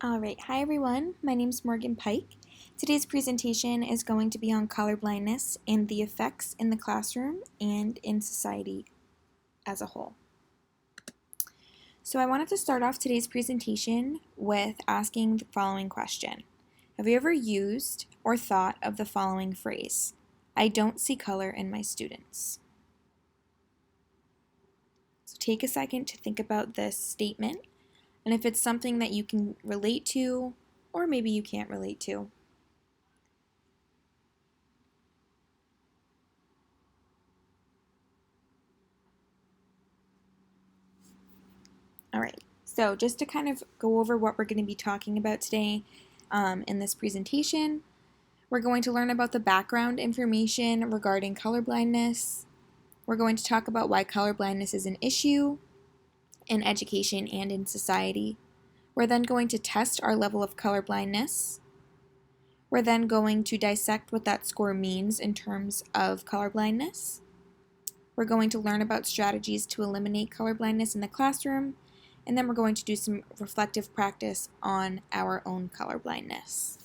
Alright, hi everyone, my name is Morgan Pike. Today's presentation is going to be on color blindness and the effects in the classroom and in society as a whole. So I wanted to start off today's presentation with asking the following question. Have you ever used or thought of the following phrase? I don't see color in my students. So take a second to think about this statement. And if it's something that you can relate to, or maybe you can't relate to. All right, so just to kind of go over what we're going to be talking about today in this presentation, we're going to learn about the background information regarding color blindness. We're going to talk about why color blindness is an issue in education and in society. We're then going to test our level of color blindness. We're then going to dissect what that score means in terms of color blindness. We're going to learn about strategies to eliminate color blindness in the classroom, and then we're going to do some reflective practice on our own color blindness.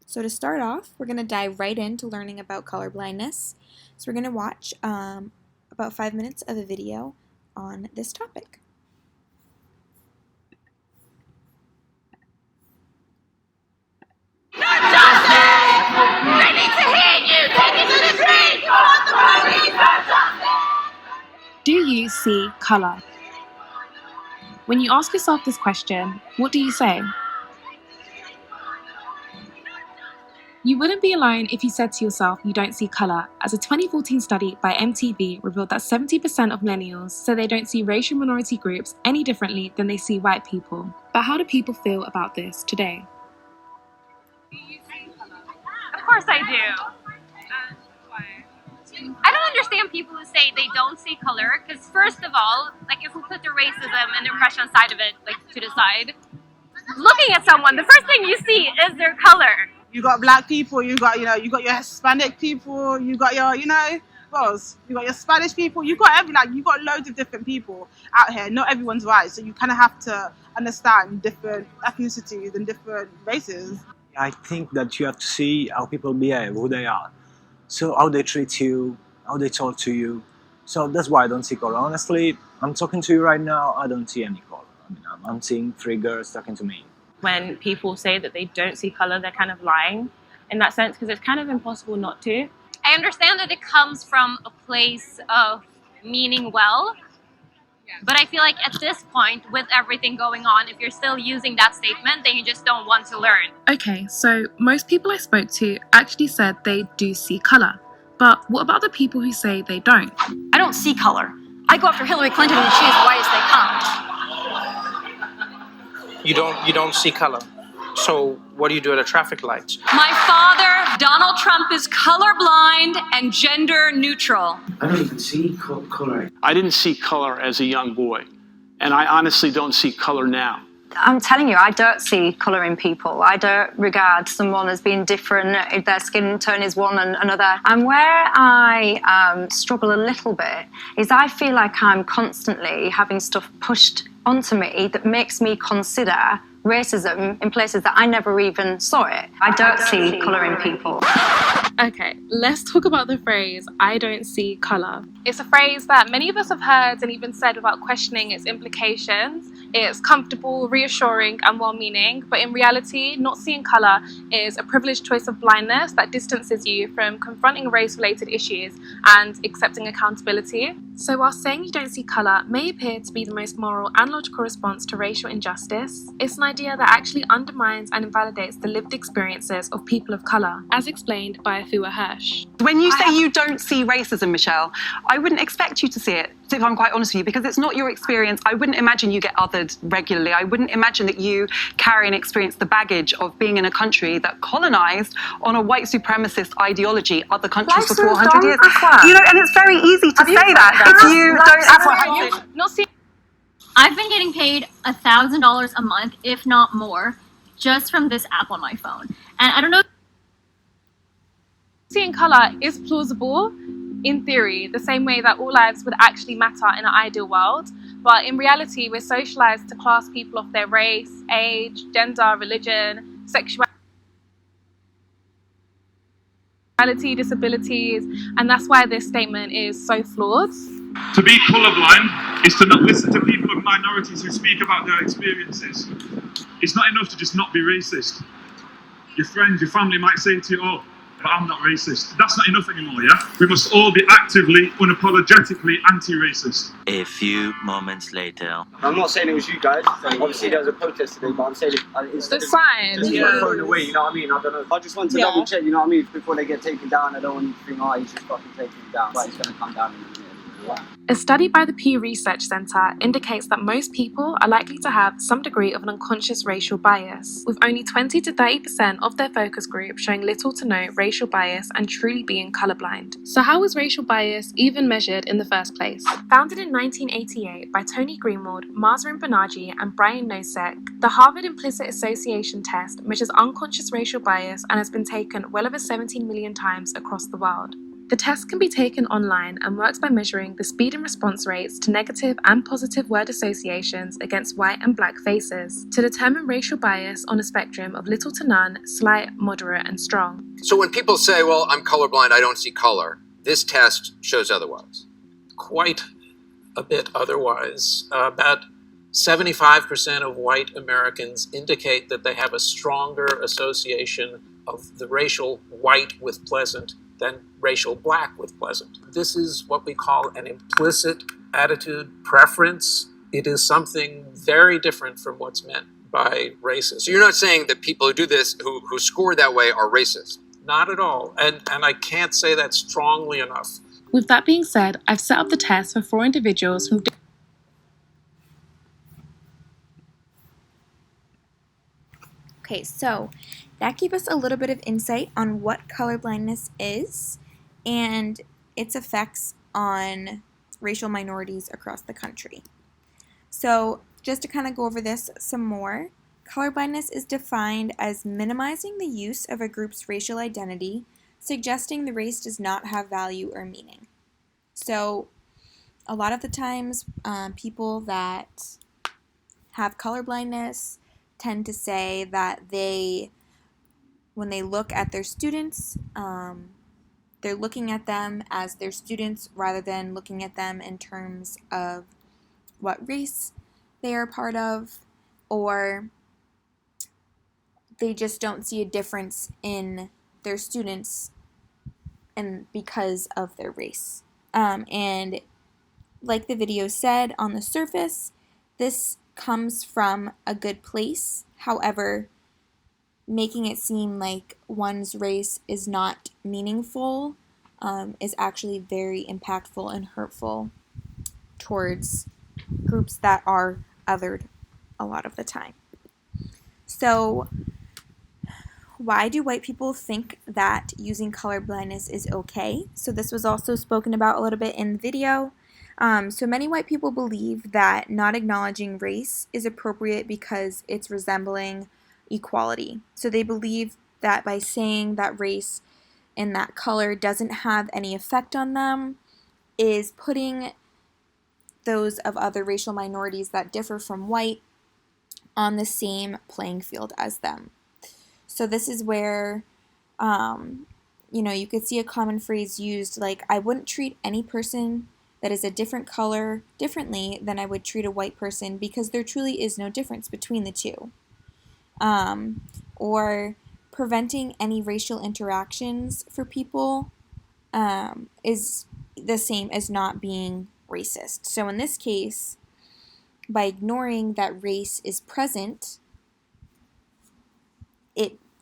So to start off, we're going to dive right into learning about color blindness. So we're going to watch about 5 minutes of a video on this topic. Do you see colour? When you ask yourself this question, what do you say? You wouldn't be alone if you said to yourself you don't see colour, as a 2014 study by MTV revealed that 70% of millennials say they don't see racial minority groups any differently than they see white people. But how do people feel about this today? Of course I do. I don't understand people who say they don't see color, because first of all, like if we put the racism and oppression side of it like to the side, looking at someone, the first thing you see is their color. You got black people, you got your Hispanic people, you got your, what else? You got your Spanish people, you got you got loads of different people out here. Not everyone's right, so you kind of have to understand different ethnicities and different races. I think that you have to see how people behave, who they are. So how they treat you, how they talk to you. So that's why I don't see color. Honestly, I'm talking to you right now, I don't see any color. I mean, I'm seeing 3 girls talking to me. When people say that they don't see color, they're kind of lying in that sense, because it's kind of impossible not to. I understand that it comes from a place of meaning well, but I feel like at this point, with everything going on, if you're still using that statement, then you just don't want to learn. Okay, so most people I spoke to actually said they do see colour. But what about the people who say they don't? I don't see color. I go after Hillary Clinton and she is white as they come. You don't see color. So what do you do at a traffic lights? My father, Donald Trump, is colorblind and gender neutral. I don't even see color. I didn't see color as a young boy, and I honestly don't see color now. I'm telling you, I don't see colour in people. I don't regard someone as being different if their skin tone is one and another. And where I struggle a little bit is I feel like I'm constantly having stuff pushed onto me that makes me consider racism in places that I never even saw it. I don't see colour in people. Okay, let's talk about the phrase, I don't see colour. It's a phrase that many of us have heard and even said without questioning its implications. It's comfortable, reassuring and well-meaning, but in reality, not seeing colour is a privileged choice of blindness that distances you from confronting race-related issues and accepting accountability. So while saying you don't see colour may appear to be the most moral and logical response to racial injustice, it's an idea that actually undermines and invalidates the lived experiences of people of colour, as explained by Afua Hirsch. When you say you don't see racism, Michelle, I wouldn't expect you to see it, if I'm quite honest with you, because it's not your experience. I wouldn't imagine you get othered regularly. I wouldn't imagine that you carry and experience the baggage of being in a country that colonized on a white supremacist ideology other countries for 400 years. You know, and it's very easy to say that if you don't experience it. I've been getting paid $1,000 a month, if not more, just from this app on my phone. And I don't know. Seeing colour is plausible in theory, the same way that all lives would actually matter in an ideal world. But in reality, we're socialized to class people off their race, age, gender, religion, sexuality, disabilities, and that's why this statement is so flawed. To be colourblind is to not listen to people of minorities who speak about their experiences. It's not enough to just not be racist. Your friends, your family might say to you, oh, but I'm not racist. That's not enough anymore, yeah? We must all be actively, unapologetically anti-racist. A few moments later. I'm not saying it was you guys. Obviously there was a protest today, but I'm saying instead the of sign. just thrown away, you know what I mean? I don't know. I just want to double check, you know what I mean? Before they get taken down, I don't want you to think, oh, he's just fucking taking it down. But it's going to come down in a minute. A study by the Pew Research Center indicates that most people are likely to have some degree of an unconscious racial bias, with only 20 to 30% of their focus group showing little to no racial bias and truly being colorblind. So how was racial bias even measured in the first place? Founded in 1988 by Tony Greenwald, Mazarin Banaji, and Brian Nosek, the Harvard Implicit Association test measures unconscious racial bias and has been taken well over 17 million times across the world. The test can be taken online and works by measuring the speed and response rates to negative and positive word associations against white and black faces to determine racial bias on a spectrum of little to none, slight, moderate, and strong. So when people say, well, I'm colorblind, I don't see color, this test shows otherwise. Quite a bit otherwise. About 75% of white Americans indicate that they have a stronger association of the racial white with pleasant than racial black with pleasant. This is what we call an implicit attitude preference. It is something very different from what's meant by racist. So you're not saying that people who do this, who score that way, are racist? Not at all. And I can't say that strongly enough. With that being said, I've set up the test for 4 individuals from Okay, so that gave us a little bit of insight on what colorblindness is and its effects on racial minorities across the country. So just to kind of go over this some more, colorblindness is defined as minimizing the use of a group's racial identity, suggesting the race does not have value or meaning. So a lot of the times people that have colorblindness tend to say that when they look at their students, they're looking at them as their students rather than looking at them in terms of what race they are part of, or they just don't see a difference in their students and because of their race. And like the video said, on the surface, this comes from a good place. However, making it seem like one's race is not meaningful is actually very impactful and hurtful towards groups that are othered a lot of the time. So why do white people think that using colorblindness is okay? So this was also spoken about a little bit in the video. So many white people believe that not acknowledging race is appropriate because it's resembling equality. So they believe that by saying that race and that color doesn't have any effect on them is putting those of other racial minorities that differ from white on the same playing field as them. So this is where, you could see a common phrase used like, I wouldn't treat any person that is a different color differently than I would treat a white person because there truly is no difference between the two. Or preventing any racial interactions for people is the same as not being racist. So in this case, by ignoring that race is present,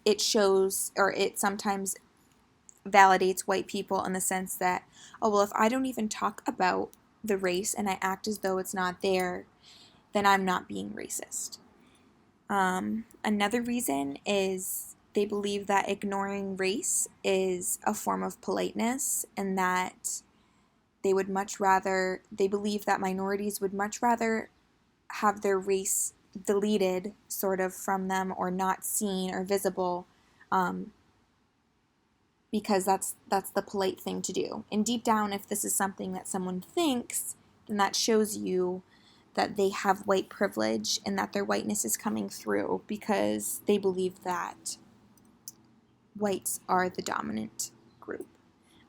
it shows, or it sometimes validates white people in the sense that, oh, well, if I don't even talk about the race and I act as though it's not there, then I'm not being racist. Another reason is they believe that ignoring race is a form of politeness, and that they believe that minorities would much rather have their race deleted sort of from them or not seen or visible, because that's the polite thing to do. And deep down, if this is something that someone thinks, then that shows you that they have white privilege and that their whiteness is coming through because they believe that whites are the dominant group.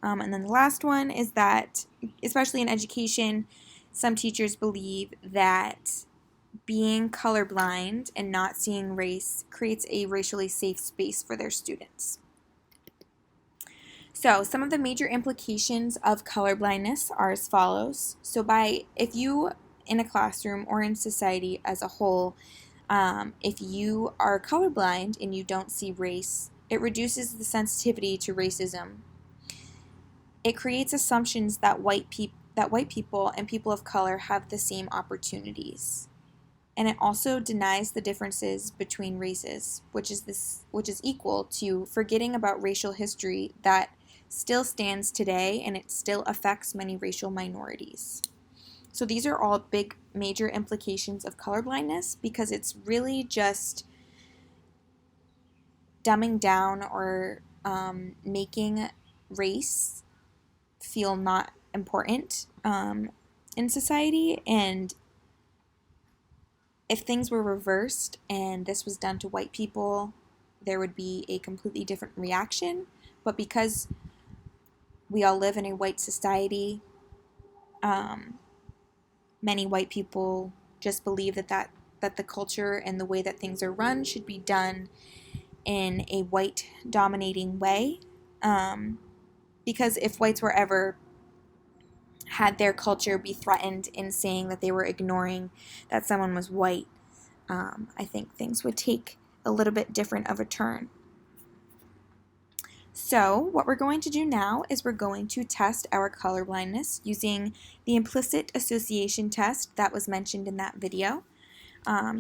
And then the last one is that, especially in education, some teachers believe that being colorblind and not seeing race creates a racially safe space for their students. So some of the major implications of colorblindness are as follows. So if you in a classroom or in society as a whole, if you are colorblind and you don't see race, it reduces the sensitivity to racism. It creates assumptions that white people and people of color have the same opportunities. And it also denies the differences between races, which is equal to forgetting about racial history that still stands today, and it still affects many racial minorities. So these are all big major implications of colorblindness, because it's really just dumbing down or making race feel not important in society. And if things were reversed and this was done to white people, there would be a completely different reaction. But because we all live in a white society, many white people just believe that the culture and the way that things are run should be done in a white dominating way. Because if whites were ever had their culture be threatened in saying that they were ignoring that someone was white, I think things would take a little bit different of a turn. So what we're going to do now is we're going to test our colorblindness using the implicit association test that was mentioned in that video.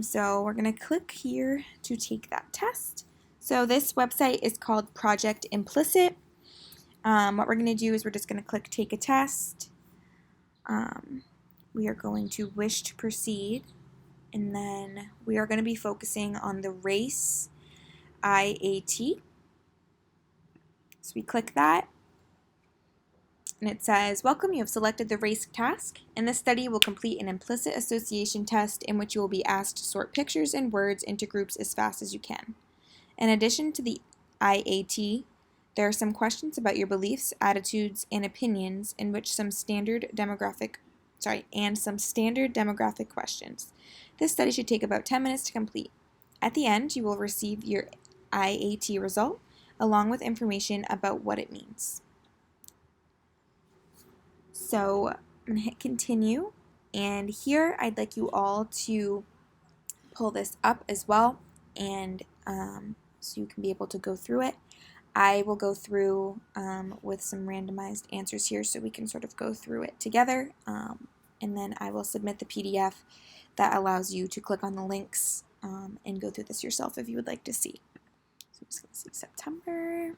So we're going to click here to take that test. So this website is called Project Implicit. What we're going to do is we're just going to click Take a Test. We are going to wish to proceed, and then we are going to be focusing on the race IAT. So we click that, and it says, welcome, you have selected the race task. In this study, you will complete an implicit association test in which you will be asked to sort pictures and words into groups as fast as you can. In addition to the IAT, there are some questions about your beliefs, attitudes, and opinions in which some standard demographic questions. This study should take about 10 minutes to complete. At the end, you will receive your IAT result along with information about what it means. So I'm going to hit continue, and here I'd like you all to pull this up as well, and so you can be able to go through it. I will go through with some randomized answers here so we can sort of go through it together, and then I will submit the PDF that allows you to click on the links and go through this yourself if you would like to see. So I'm just going to see September.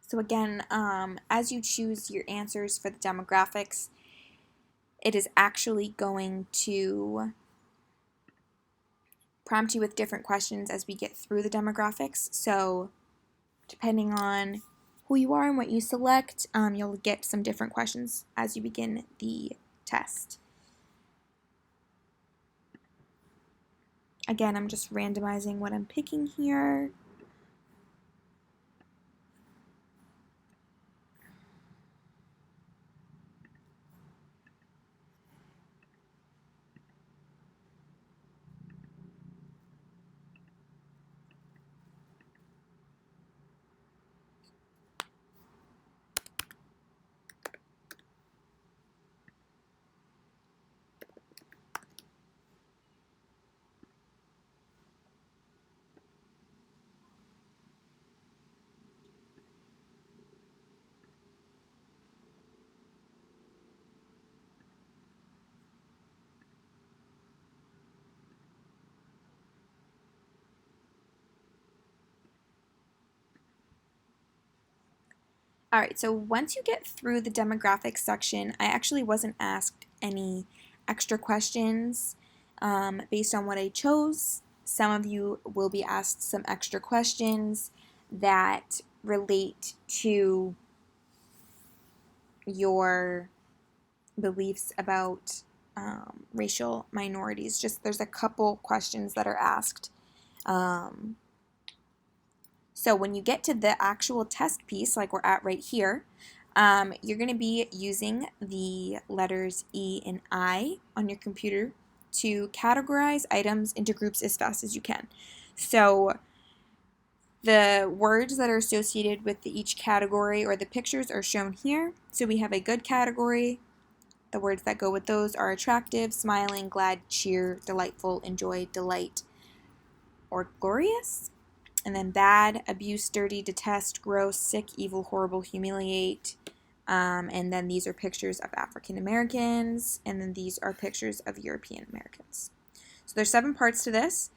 So again, as you choose your answers for the demographics, it is actually going to prompt you with different questions as we get through the demographics. So depending on who you are and what you select, you'll get some different questions as you begin the test. Again, I'm just randomizing what I'm picking here. All right, so once you get through the demographics section, I actually wasn't asked any extra questions based on what I chose. Some of you will be asked some extra questions that relate to your beliefs about racial minorities. Just there's a couple questions that are asked. So when you get to the actual test piece, like we're at right here, you're going to be using the letters E and I on your computer to categorize items into groups as fast as you can. So the words that are associated with each category or the pictures are shown here. So we have a good category. The words that go with those are attractive, smiling, glad, cheer, delightful, enjoy, delight, or glorious. And then bad, abuse, dirty, detest, gross, sick, evil, horrible, humiliate. And then these are pictures of African Americans. And then these are pictures of European Americans. So there's 7 parts to this.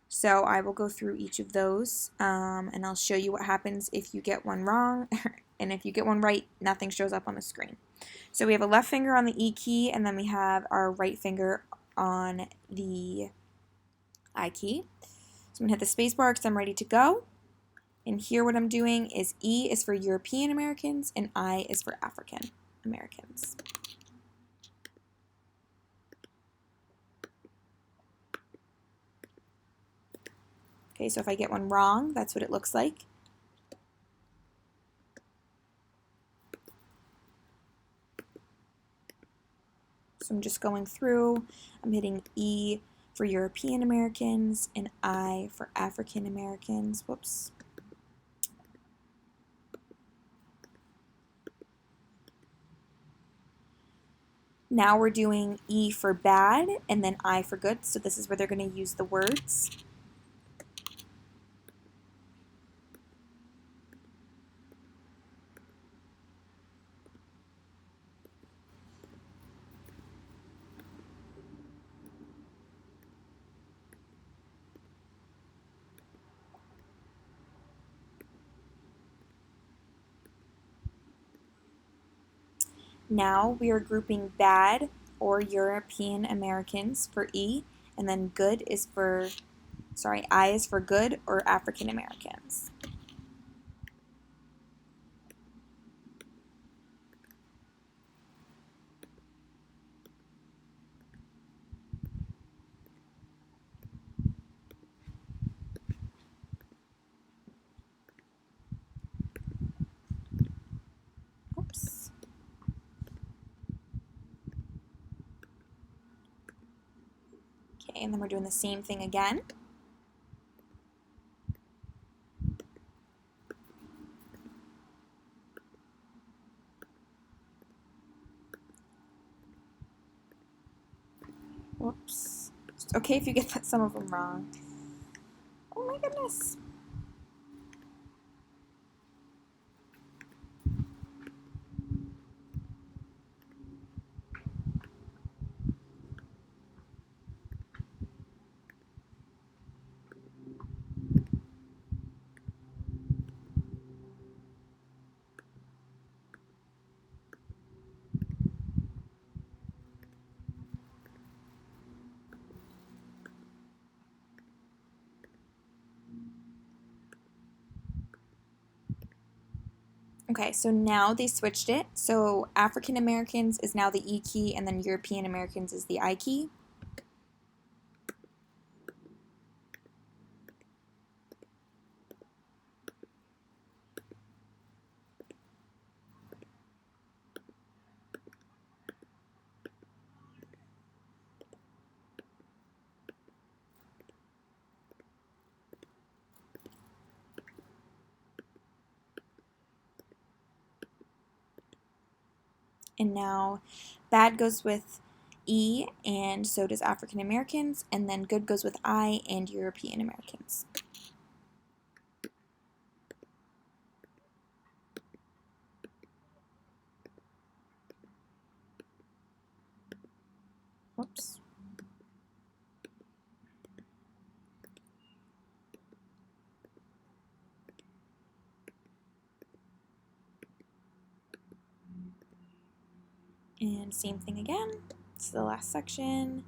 So I will go through each of those. And I'll show you what happens if you get one wrong. And if you get one right, nothing shows up on the screen. So we have a left finger on the E key. And then we have our right finger on the I key. So I'm going to hit the space bar because I'm ready to go. And here what I'm doing is E is for European Americans and I is for African Americans. Okay, so if I get one wrong, that's what it looks like. So I'm just going through. I'm hitting E for European Americans and I for African Americans. Whoops. Now we're doing E for bad and then I for good. So this is where they're going to use the words. Now we are grouping bad or European Americans for E, and then good is for, I is for good or African Americans. Oops. Okay, and then we're doing the same thing again. Whoops. It's okay if you get some of them wrong. Oh my goodness. Okay, so now they switched it. So African Americans is now the E key, and then European Americans is the I key. And now bad goes with E, and so does African Americans, and then good goes with I and European Americans. Whoops. And same thing again. It's the last section.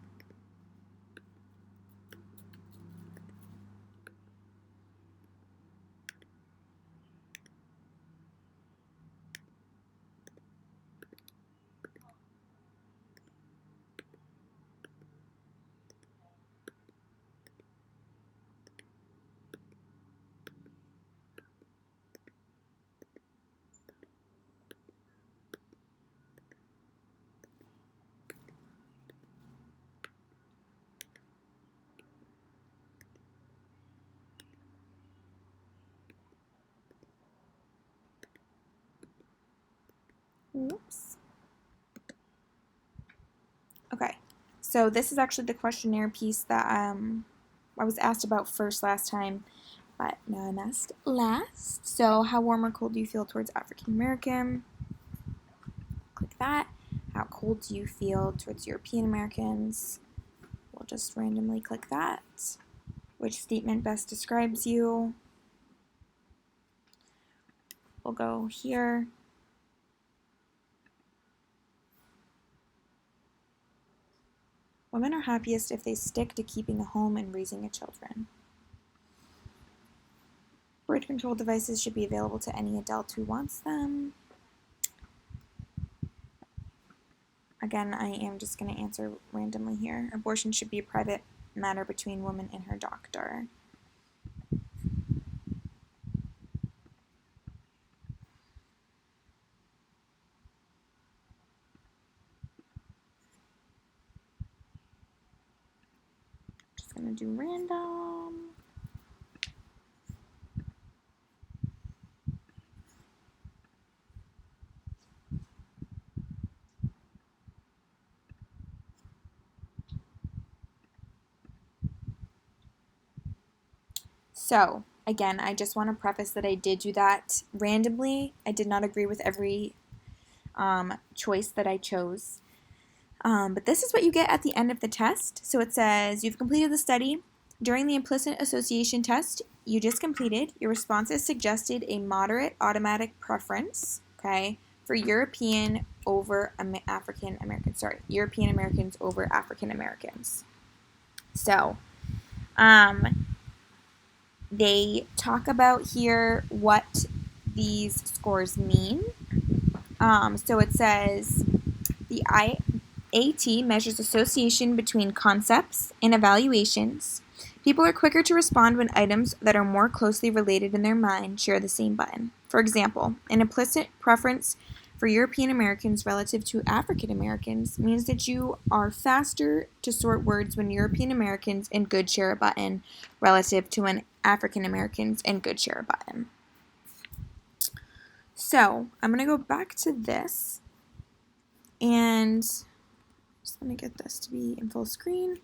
Whoops. Okay, so this is actually the questionnaire piece that I was asked about first last time, but now I'm asked last. So how warm or cold do you feel towards African American? Click that. How cold do you feel towards European Americans? We'll just randomly click that. Which statement best describes you? We'll go here. Women are happiest if they stick to keeping a home and raising a children. Birth control devices should be available to any adult who wants them. Again, I am just going to answer randomly here. Abortion should be a private matter between woman and her doctor. Just going to do random. So, again, I just want to preface that I did do that randomly. I did not agree with every choice that I chose. But this is what you get at the end of the test. So it says, you've completed the study. During the implicit association test you just completed, your responses suggested a moderate automatic preference, okay, for European over African Americans. Sorry, European Americans over African Americans. So, they talk about here what these scores mean. So it says the IAT measures association between concepts and evaluations. People are quicker to respond when items that are more closely related in their mind share the same button. For example, an implicit preference for European Americans relative to African Americans means that you are faster to sort words when European Americans and good share a button relative to when African Americans and good share a button. So I'm going to go back to this and just going to get this to be in full screen.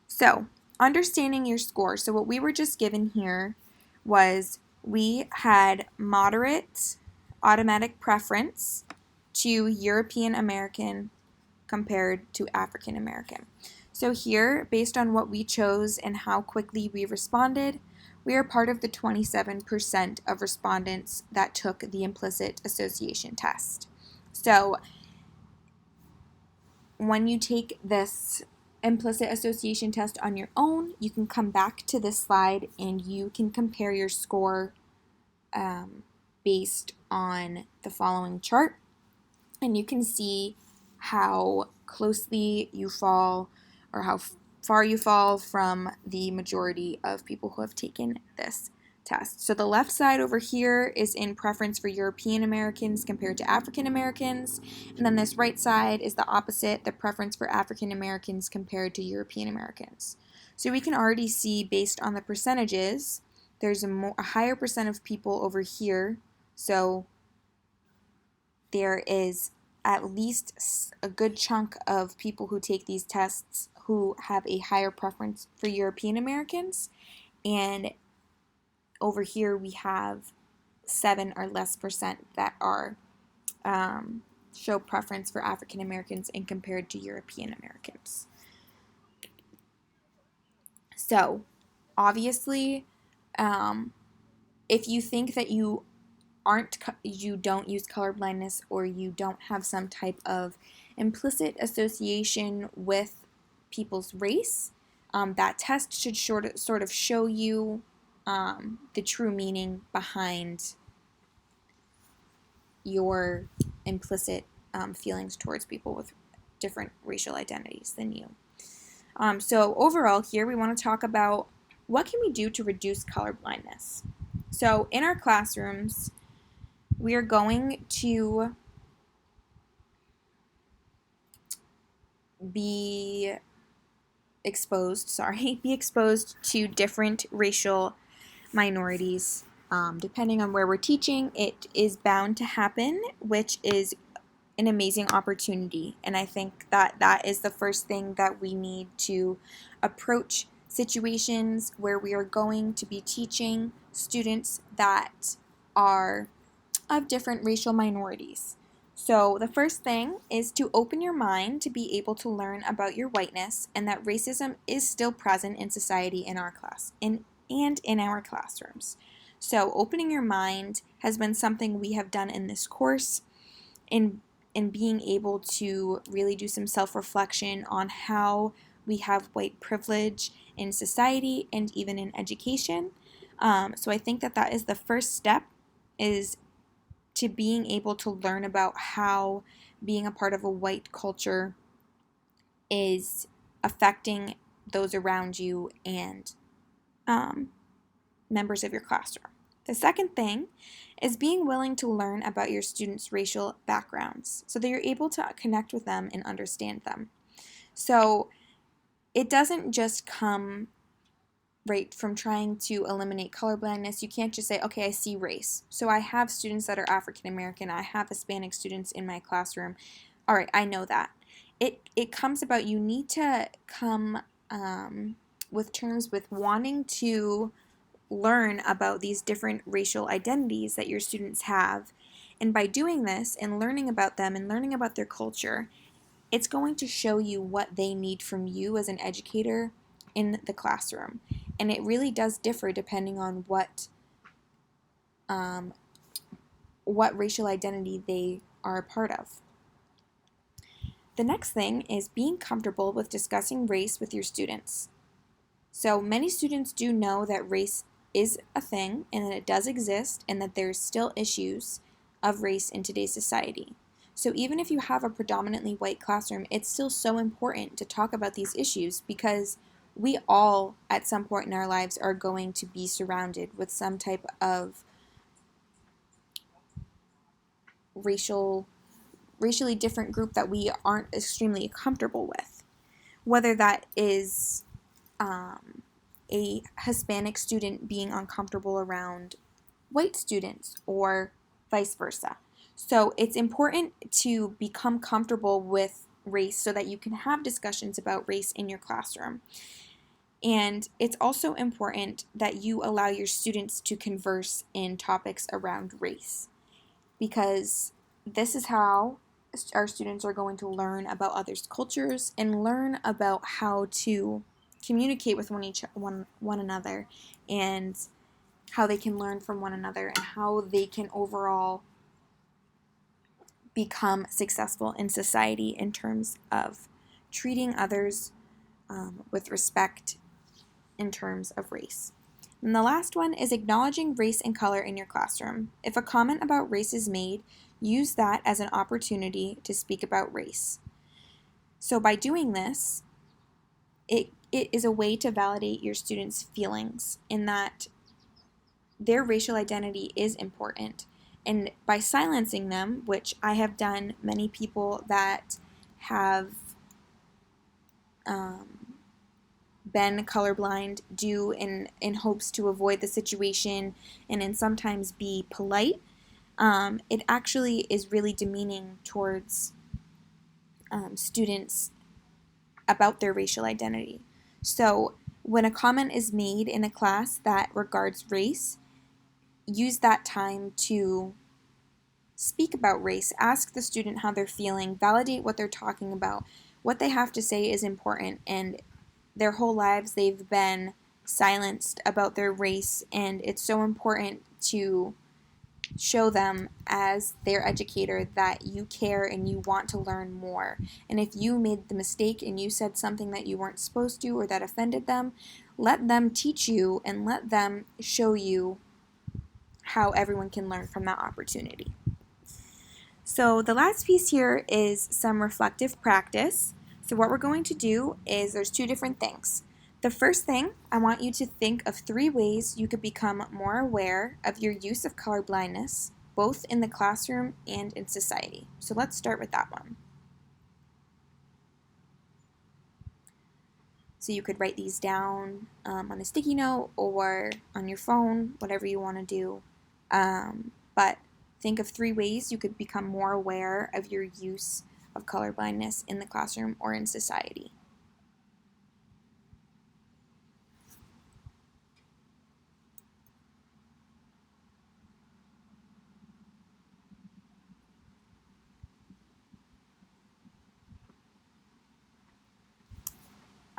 So understanding your score. So what we were just given here was we had moderate automatic preference to European American compared to African American. So here, based on what we chose and how quickly we responded, we are part of the 27% of respondents that took the implicit association test. So when you take this implicit association test on your own, you can come back to this slide and you can compare your score based on the following chart, and you can see how closely you fall or how far you fall from the majority of people who have taken this test. So the left side over here is in preference for European Americans compared to African Americans, and then this right side is the opposite, the preference for African Americans compared to European Americans. So we can already see based on the percentages, there's a higher percent of people over here. So there is at least a good chunk of people who take these tests who have a higher preference for European Americans, and over here we have 7 or less percent that are show preference for African Americans and compared to European Americans. So obviously, if you think that you don't use color blindness or you don't have some type of implicit association with people's race. That test should sort of show you the true meaning behind your implicit feelings towards people with different racial identities than you. So overall here we want to talk about what can we do to reduce color blindness. So in our classrooms, we are going to be exposed to different racial minorities. Depending on where we're teaching, it is bound to happen, which is an amazing opportunity. And I think that that is the first thing that we need to approach situations where we are going to be teaching students that are of different racial minorities. So the first thing is to open your mind to be able to learn about your whiteness and that racism is still present in society in our class and in our classrooms. So opening your mind has been something we have done in this course in being able to really do some self-reflection on how we have white privilege in society and even in education. So I think that that is the first step, is to being able to learn about how being a part of a white culture is affecting those around you and members of your classroom. The second thing is being willing to learn about your students' racial backgrounds so that you're able to connect with them and understand them. So it doesn't just come right from trying to eliminate color blindness. You can't just say, okay, I see race. So I have students that are African American. I have Hispanic students in my classroom. All right, I know that. It comes about, you need to come with terms with wanting to learn about these different racial identities that your students have. And by doing this and learning about them and learning about their culture, it's going to show you what they need from you as an educator in the classroom. And it really does differ depending on what racial identity they are a part of. The next thing is being comfortable with discussing race with your students. So many students do know that race is a thing and that it does exist and that there's still issues of race in today's society. So even if you have a predominantly white classroom, it's still so important to talk about these issues because we all at some point in our lives are going to be surrounded with some type of racially different group that we aren't extremely comfortable with. Whether that is a Hispanic student being uncomfortable around white students or vice versa. So it's important to become comfortable with race so that you can have discussions about race in your classroom. And it's also important that you allow your students to converse in topics around race, because this is how our students are going to learn about others' cultures and learn about how to communicate with one another and how they can learn from one another and how they can overall become successful in society in terms of treating others with respect in terms of race. And the last one is acknowledging race and color in your classroom. If a comment about race is made, use that as an opportunity to speak about race. So by doing this, it is a way to validate your students' feelings in that their racial identity is important. And by silencing them, which I have done, many people that have been colorblind do in hopes to avoid the situation and in sometimes be polite, it actually is really demeaning towards students about their racial identity. So when a comment is made in a class that regards race, use that time to speak about race, ask the student how they're feeling, validate what they're talking about. What they have to say is important, and their whole lives they've been silenced about their race, and it's so important to show them as their educator that you care and you want to learn more. And if you made the mistake and you said something that you weren't supposed to or that offended them, let them teach you and let them show you how everyone can learn from that opportunity. So the last piece here is some reflective practice. So what we're going to do is there's two different things. The first thing, I want you to think of 3 ways you could become more aware of your use of color blindness, both in the classroom and in society. So let's start with that one. So you could write these down on a sticky note or on your phone, whatever you want to do. But think of 3 ways you could become more aware of your use of color blindness in the classroom or in society.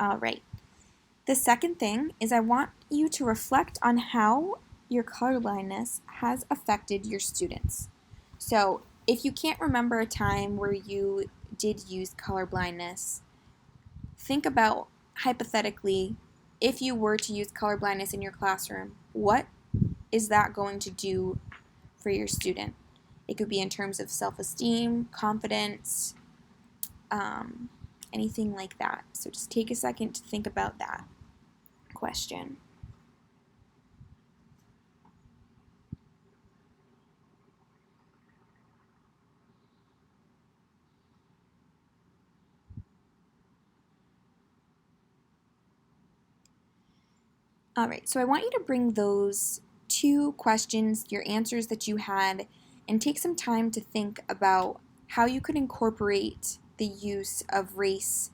All right. The second thing is I want you to reflect on how your colorblindness has affected your students. So if you can't remember a time where you did use colorblindness, think about hypothetically, if you were to use colorblindness in your classroom, what is that going to do for your student? It could be in terms of self-esteem, confidence, anything like that. So just take a second to think about that question. All right, so I want you to bring those 2 questions, your answers that you had, and take some time to think about how you could incorporate the use of race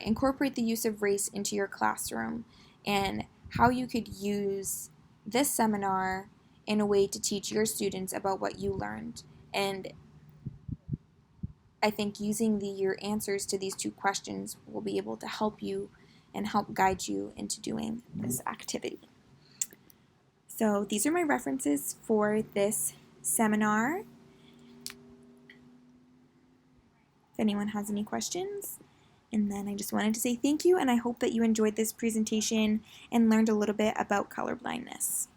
incorporate the use of race into your classroom, and how you could use this seminar in a way to teach your students about what you learned. And I think using your answers to these 2 questions will be able to help you and help guide you into doing this activity. So these are my references for this seminar. If anyone has any questions. And then I just wanted to say thank you, and I hope that you enjoyed this presentation and learned a little bit about color blindness.